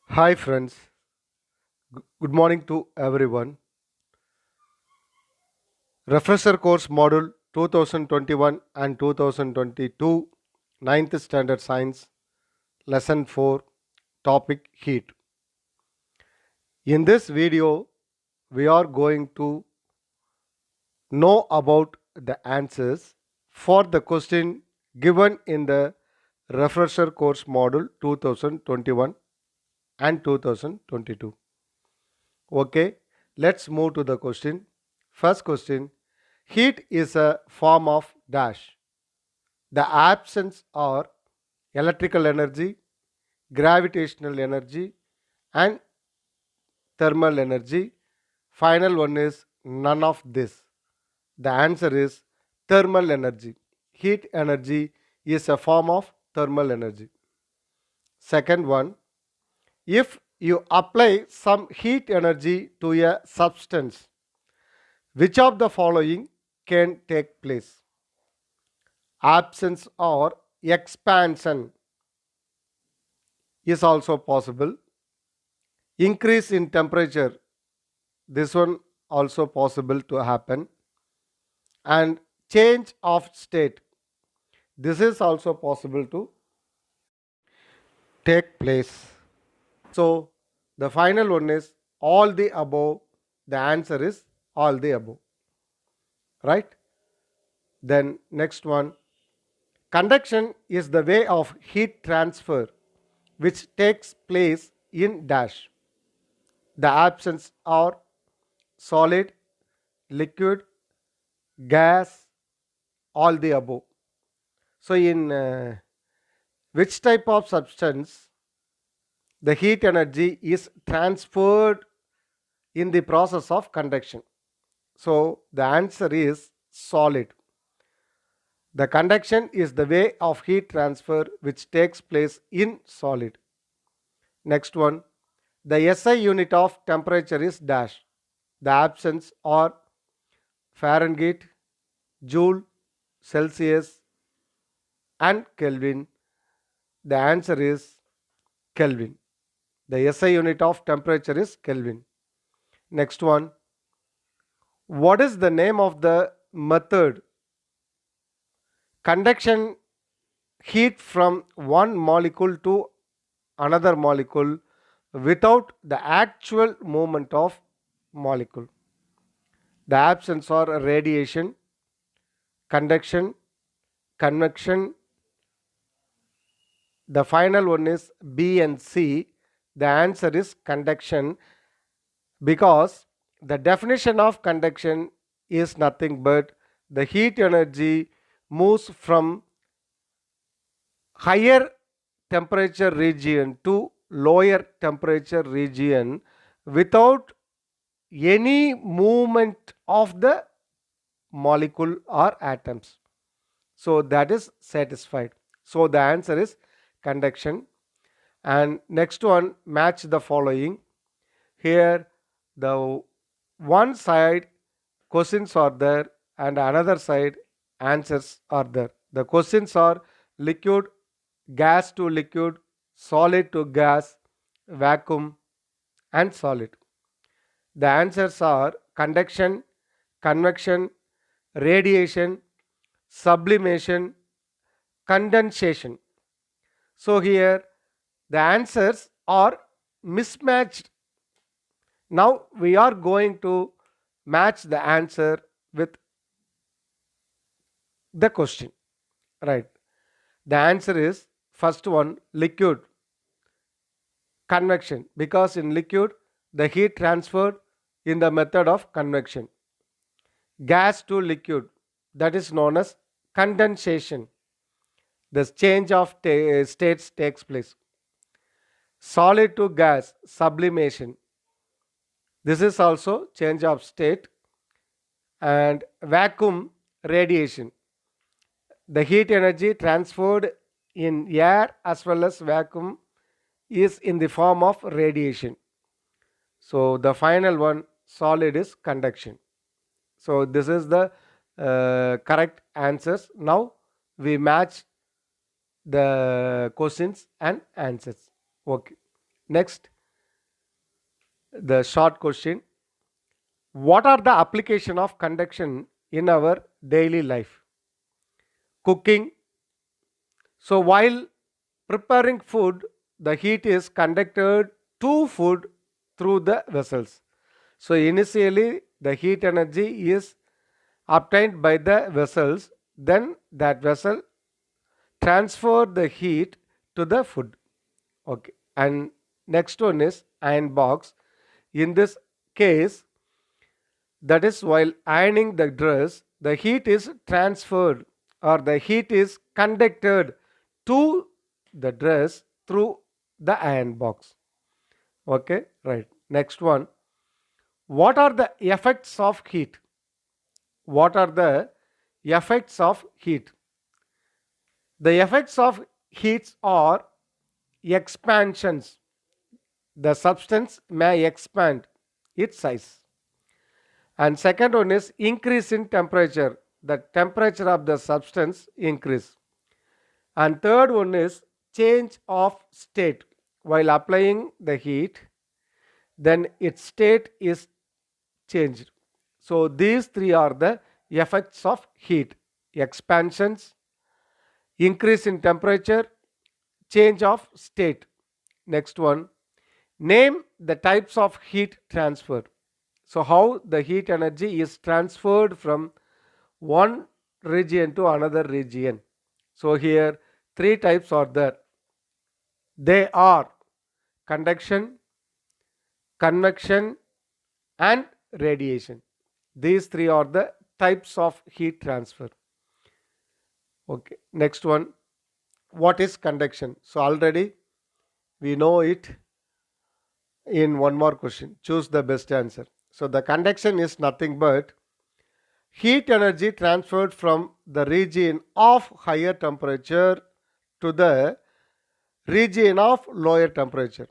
Hi friends, good morning to everyone. Refresher course module 2021 and 2022 ninth standard science lesson 4 topic heat. In this video we are going to know about the answers for the question given in the refresher course module 2021 and 2022. Okay, let's move to the question. First question. Heat is a form of dash. The absence or electrical energy, gravitational energy, and thermal energy. Final one is none of this. The answer is thermal energy. Heat energy is a form of thermal energy. Second one, if you apply some heat energy to a substance, which of the following can take place? Absence or expansion is also possible. Increase in temperature, this one also possible to happen. And change of state, this is also possible to take place. So the final one is all the above. The answer is all the above, right? Then next one, conduction is the way of heat transfer which takes place in dash. The absence or solid, liquid, gas, all the above. So, in which type of substance the heat energy is transferred in the process of conduction? So, the answer is solid. The conduction is the way of heat transfer which takes place in solid. Next one, the SI unit of temperature is dash. The absence or Fahrenheit, Joule, Celsius, and Kelvin. The answer is Kelvin. The SI unit of temperature is Kelvin. Next one. What is the name of the method? Conduction heat from one molecule to another molecule without the actual movement of molecule. The absence or radiation, conduction, convection. The final one is B and C. The answer is conduction, because the definition of conduction is nothing but the heat energy moves from higher temperature region to lower temperature region without any movement of the molecule or atoms. So that is satisfied. So the answer is conduction. And next one, match the following. Here the one side questions are there and another side answers are there. The questions are liquid, gas to liquid, solid to gas, vacuum, and solid. The answers are conduction, convection, radiation, sublimation, condensation. So here the answers are mismatched. Now we are going to match the answer with the question, right? The answer is first one, liquid, convection, because in liquid the heat transferred in the method of convection. Gas to liquid, that is known as condensation. The change of states takes place. Solid to gas, sublimation, this is also change of state. And vacuum, radiation, the heat energy transferred in air as well as vacuum is in the form of radiation. So the final one, solid, is conduction. So this is the correct answers. Now we match the questions and answers. Okay. Next, the short question. What are the application of conduction in our daily life? Cooking. So while preparing food, the heat is conducted to food through the vessels. So initially the heat energy is obtained by the vessels, then that vessel transfer the heat to the food. Okay. And next one is iron box. In this case, that is while ironing the dress, the heat is transferred or the heat is conducted to the dress through the iron box. Okay, right. Next one. What are the effects of heat? What are the effects of heat? The effects of heats are expansions. The substance may expand its size. And second one is increase in temperature. The temperature of the substance increase. And third one is change of state. While applying the heat, then its state is changed. So these three are the effects of heat: expansions, increase in temperature, change of state. Next one, name the types of heat transfer. So how the heat energy is transferred from one region to another region. So here three types are there. They are conduction, convection, and radiation. These three are the types of heat transfer. Okay, next one. What is conduction? So already we know it in one more question. Choose the best answer. So the conduction is nothing but heat energy transferred from the region of higher temperature to the region of lower temperature.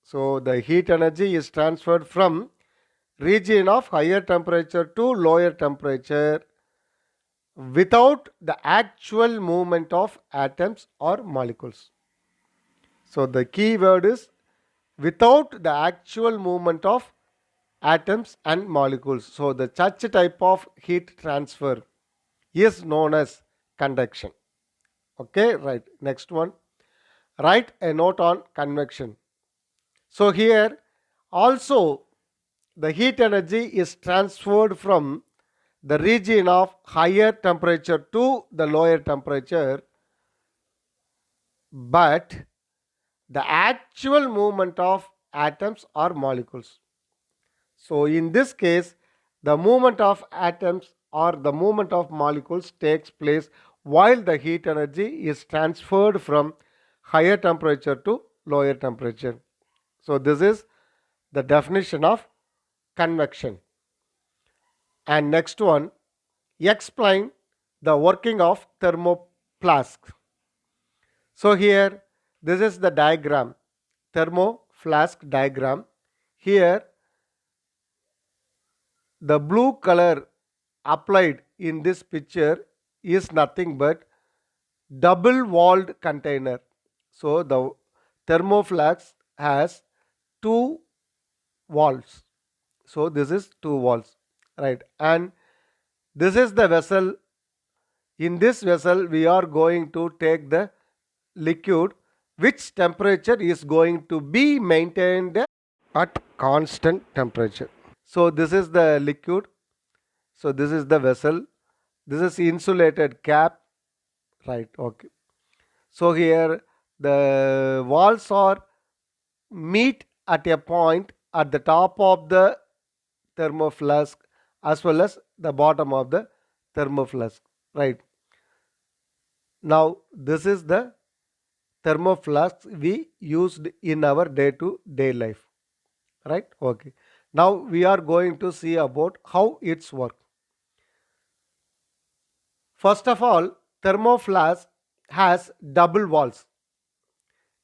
So the heat energy is transferred from region of higher temperature to lower temperature without the actual movement of atoms or molecules. So the key word is without the actual movement of atoms and molecules. So the such type of heat transfer is known as conduction. Okay, right. Next one. Write a note on convection. So here also the heat energy is transferred from the region of higher temperature to the lower temperature, but the actual movement of atoms or molecules. So in this case, the movement of atoms or the movement of molecules takes place while the heat energy is transferred from higher temperature to lower temperature. So this is the definition of convection. And next one, explain the working of thermoflask. So here, this is the diagram, thermoflask diagram. Here, the blue color applied in this picture is nothing but double walled container. So the thermoflask has two walls. So this is two walls, right? And this is the vessel. In this vessel we are going to take the liquid which temperature is going to be maintained at constant temperature. So this is the liquid. So this is the vessel. This is insulated cap, right? Okay. So here the walls are meet at a point at the top of the thermoflask as well as the bottom of the thermoflask, right? Now this is the thermoflask we used in our day to day life, right? Okay. Now we are going to see about how it's work. First of all, thermoflask has double walls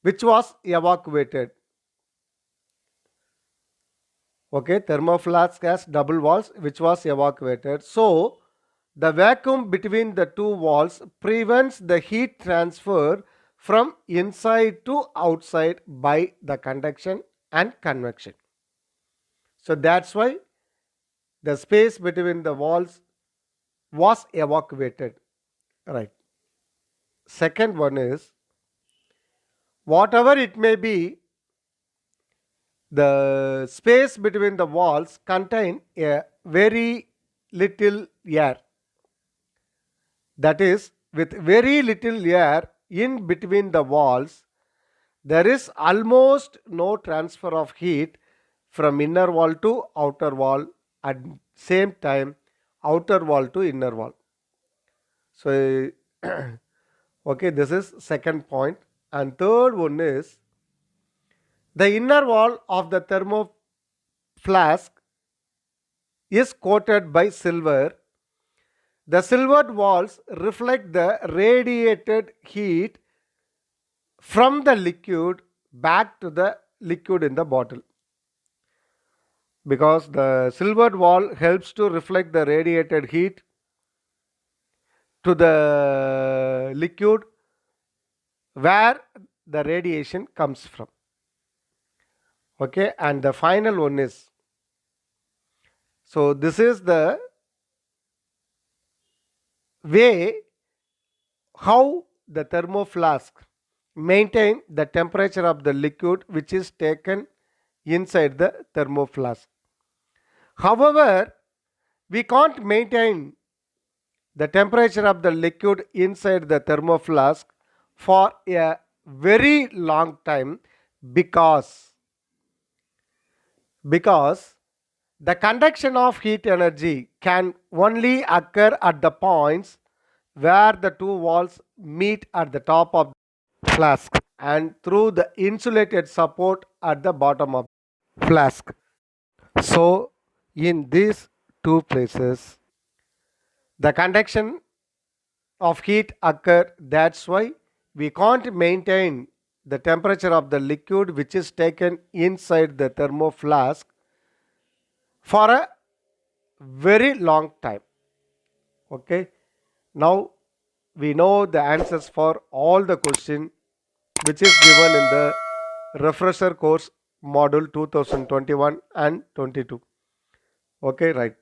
which was evacuated. Okay, thermoflask has double walls which was evacuated. So the vacuum between the two walls prevents the heat transfer from inside to outside by the conduction and convection. So that's why the space between the walls was evacuated. Right. Second one is, whatever it may be, the space between the walls contain a very little air. That is, with very little air in between the walls, there is almost no transfer of heat from inner wall to outer wall, at same time outer wall to inner wall. So okay, this is second point. And third one is, the inner wall of the thermo flask is coated by silver. The silvered walls reflect the radiated heat from the liquid back to the liquid in the bottle, because the silvered wall helps to reflect the radiated heat to the liquid where the radiation comes from. Okay, and the final one is, so this is the way how the thermoflask maintain the temperature of the liquid which is taken inside the thermoflask. However, we can't maintain the temperature of the liquid inside the thermoflask for a very long time, because the conduction of heat energy can only occur at the points where the two walls meet at the top of the flask and through the insulated support at the bottom of the flask. So, in these two places, the conduction of heat occur. That's why we can't maintain the temperature of the liquid which is taken inside the thermoflask for a very long time. Okay, now we know the answers for all the question which is given in the refresher course module 2021 and 22. Okay, right.